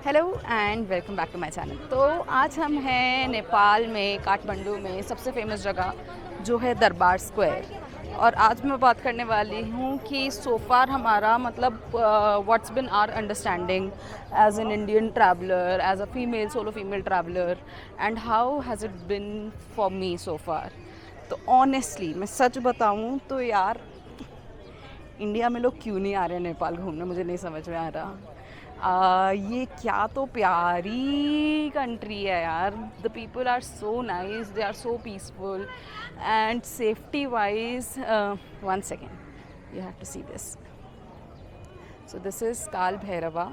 Hello and welcome back to my channel. तो आज हम हैं नेपाल में, काठमांडू में सबसे फेमस जगह जो है दरबार स्क्वायर। और आज मैं बात करने वाली हूँ कि सो फार हमारा मतलब what's been our understanding as an Indian traveller, as a female solo female traveller, and how has it been for me so far. तो ऑनेस्टली मैं सच बताऊँ तो यार, इंडिया में लोग क्यों नहीं आ रहे नेपाल घूमने, मुझे नहीं समझ में आ रहा। ये क्या तो प्यारी कंट्री है यार। The people are so nice, they are so peaceful and safety wise. One second, you have to see this. So this is Kal Bhairava,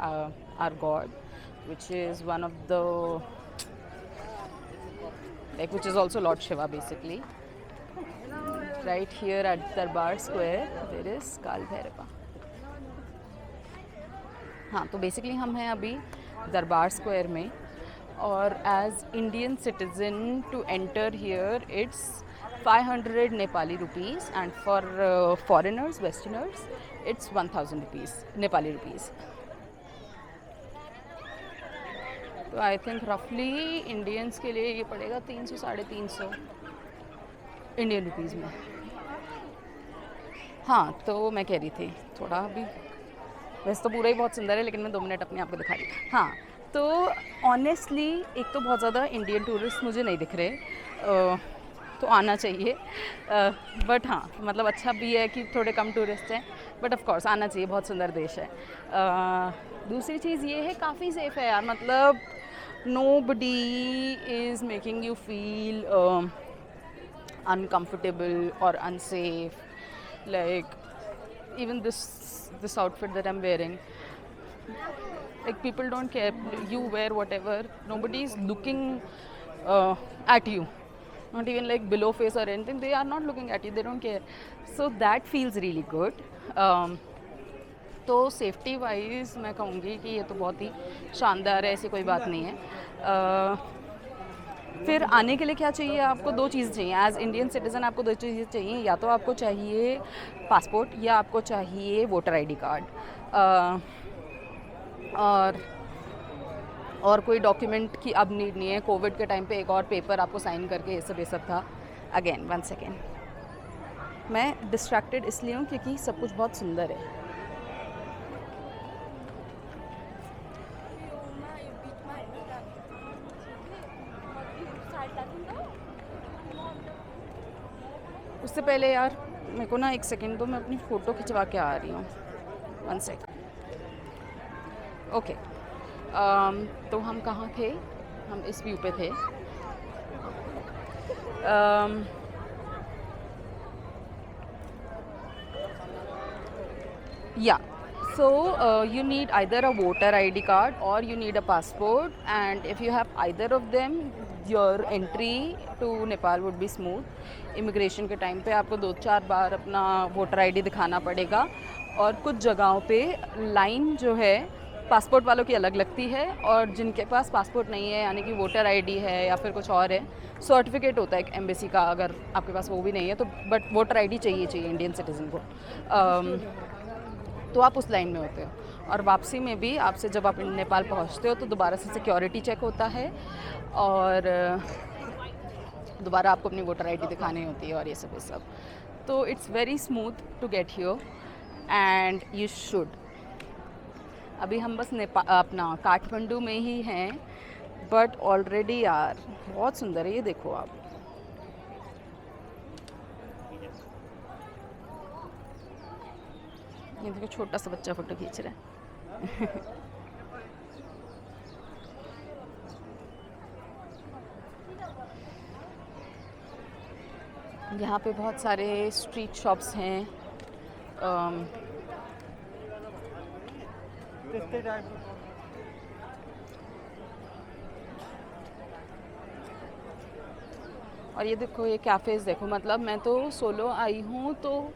our god, which is one of the, like, which is also Lord Shiva basically. Right here at Darbar Square, there is Kal Bhairava. हाँ, तो basically हम हैं अभी दरबार square में, और as Indian citizen to enter here it's 500 Nepali rupees, and for foreigners westerners it's 1000 rupees Nepali rupees. तो I think रफली इंडियंस के लिए ये पड़ेगा 300 350 इंडियन रुपीज़ में। हाँ, तो मैं कह रही थी थोड़ा अभी, वैसे तो पूरा ही बहुत सुंदर है लेकिन मैं 2 मिनट अपने आप को दिखा रही। हाँ, तो ऑनेस्टली एक तो बहुत ज़्यादा इंडियन टूरिस्ट मुझे नहीं दिख रहे, तो आना चाहिए। बट हाँ, मतलब अच्छा भी है कि थोड़े कम टूरिस्ट हैं, बट ऑफ कोर्स आना चाहिए, बहुत सुंदर देश है। दूसरी चीज़ ये है, काफ़ी सेफ़ है यार, मतलब nobody is making you feel uncomfortable or unsafe. Like even this outfit that I'm wearing, like people don't care, you wear whatever, nobody's looking at you, not even like below face or anything, they are not looking at you, they don't care. So that feels really good. तो safety wise मैं कहूँगी कि ये तो बहुत ही शानदार है, ऐसी कोई बात नहीं है। फिर आने के लिए क्या चाहिए आपको? 2 चीज़ चाहिए एज इंडियन सिटीज़न, आपको 2 चीज़ें चाहिए। या तो आपको चाहिए पासपोर्ट या आपको चाहिए वोटर आईडी कार्ड, और कोई डॉक्यूमेंट की अब नीड नहीं है। कोविड के टाइम पे एक और पेपर आपको साइन करके ये सब था। अगेन 1 सेकेंड, मैं डिस्ट्रैक्टेड इसलिए हूँ क्योंकि सब कुछ बहुत सुंदर है। उससे पहले यार मेरे को ना 1 सेकेंड दो, मैं अपनी फ़ोटो खिंचवा के आ रही हूँ। 1 सेकेंड। ओके, तो हम कहाँ थे? हम इस व्यू पे थे। या so you need either a voter ID card or you need a passport, and if you have either of them your entry to Nepal would be smooth. Immigration के टाइम पे आपको 2-4 बार अपना वोटर आईडी दिखाना पड़ेगा, और कुछ जगहों पे लाइन जो है पासपोर्ट वालों की अलग लगती है, और जिनके पास पासपोर्ट नहीं है यानी कि वोटर आईडी है या फिर कुछ और है, सर्टिफिकेट होता है एक एम्बेसी का, अगर आपके पास वो भी नहीं है तो बट वोटर आईडी चाहिए इंडियन सिटीज़न को, तो आप उस लाइन में होते हो। और वापसी में भी आपसे जब आप नेपाल पहुंचते हो तो दोबारा से सिक्योरिटी चेक होता है, और दोबारा आपको अपनी वोटर आईडी दिखानी होती है, और ये सब। तो it's very smooth to get here and you should. अभी हम बस अपना काठमांडू में ही हैं, बट ऑलरेडी यार बहुत सुंदर है, ये देखो आप। ये देखो, छोटा सा बच्चा फ़ोटो खींच रहा है। यहाँ पे बहुत सारे स्ट्रीट शॉप्स हैं। और ये देखो, ये कैफ़ेज़ देखो, मतलब मैं तो सोलो आई हूँ, तो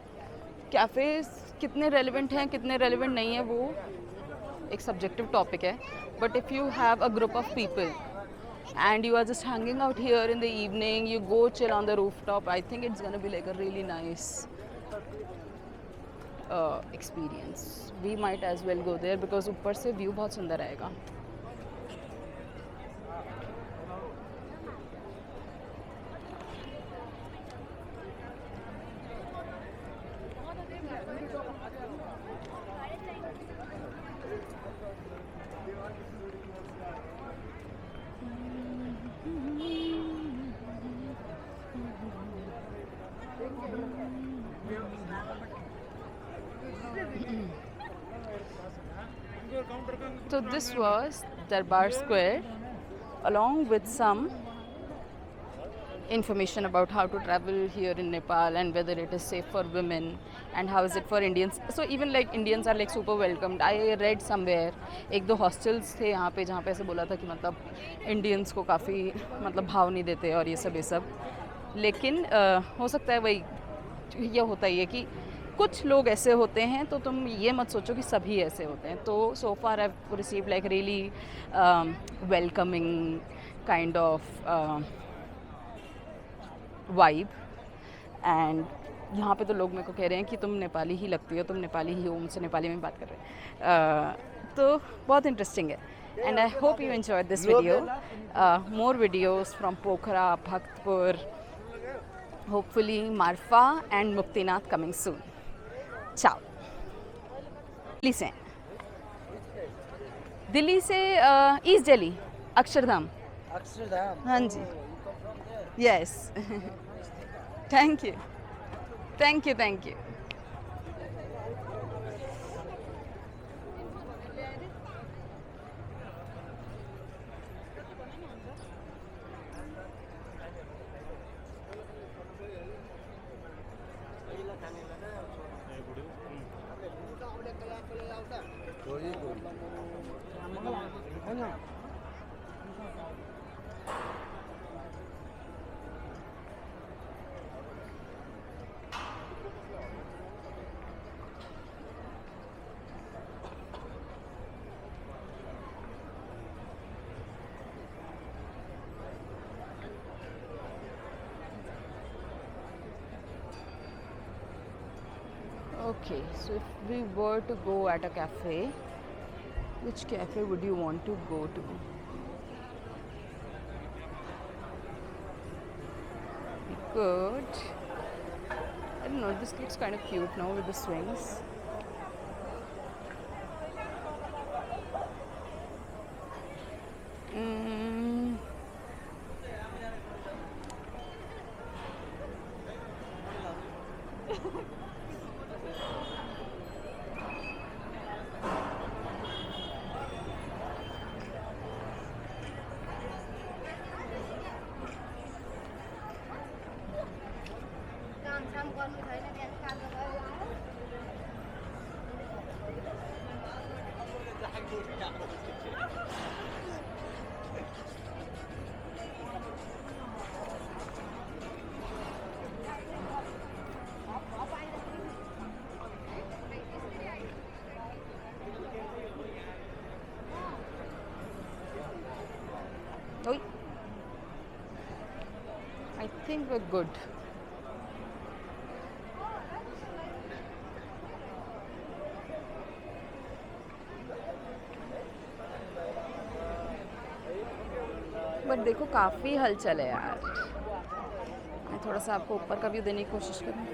कैफ़ेज़ कितने रेलेवेंट हैं कितने रेलेवेंट नहीं है वो एक सब्जेक्टिव टॉपिक है, but if you have a group of people and you are just hanging out here in the evening, you go chill on the rooftop, I think it's gonna be like a really nice experience. We might as well go there because ऊपर से view बहुत सुंदर आएगा. So this was Darbar Square along with some information about how to travel here in Nepal and whether it is safe for women and how is it for Indians. So even like Indians are like super welcomed. I read somewhere एक दो hostels थे यहाँ पे जहाँ पे ऐसे बोला था कि मतलब Indians को काफ़ी मतलब भाव नहीं देते और ये सब लेकिन हो सकता है वही ये होता ही है कि कुछ लोग ऐसे होते हैं तो तुम ये मत सोचो कि सभी ऐसे होते हैं. तो so far I've received like really welcoming kind of vibe. And यहाँ पे तो लोग मेरे को कह रहे हैं कि तुम नेपाली ही लगती हो, तुम नेपाली ही हो, मुझसे नेपाली में बात कर रहे हैं. तो बहुत इंटरेस्टिंग है. And I hope you enjoyed this video. More videos from Pokhara, Bhaktapur, hopefully Marpha and Muktinath coming soon. Ciao. Delhi से ईस्ट दिल्ली अक्षरधाम. हाँ जी. Yes. Thank you. Thank you, thank you. Okay, so if we were to go at a cafe, which cafe would you want to go to? We could, I don't know, this looks kind of cute now with the swings. I think we're good. But देखो काफ़ी हलचल है यार. मैं थोड़ा सा आपको ऊपर का व्यू देने की कोशिश करूँ.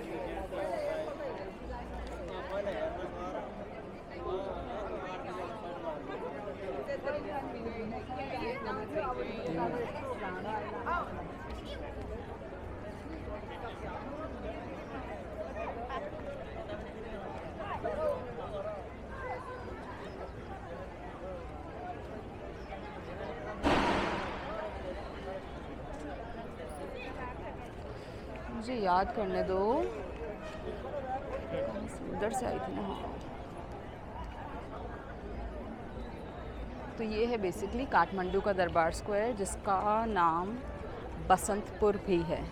मुझे याद करने दो, उधर से आई थी ना. हाँ, तो ये है बेसिकली काठमांडू का दरबार स्क्वायर, जिसका नाम बसंतपुर भी है.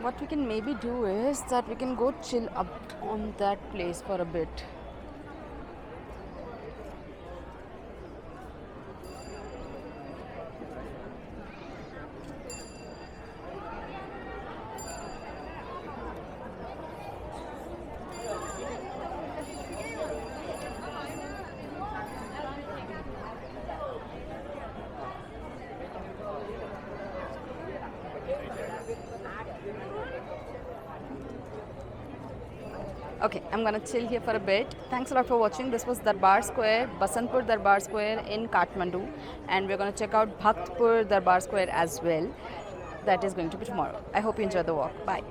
what we can maybe do is that we can go chill up on that place for a bit. Okay, I'm gonna chill here for a bit. Thanks a lot for watching. This was Darbar Square, Basantpur Darbar Square in Kathmandu, and we're gonna check out Bhaktpur Darbar Square as well. That is going to be tomorrow. I hope you enjoy the walk. Bye.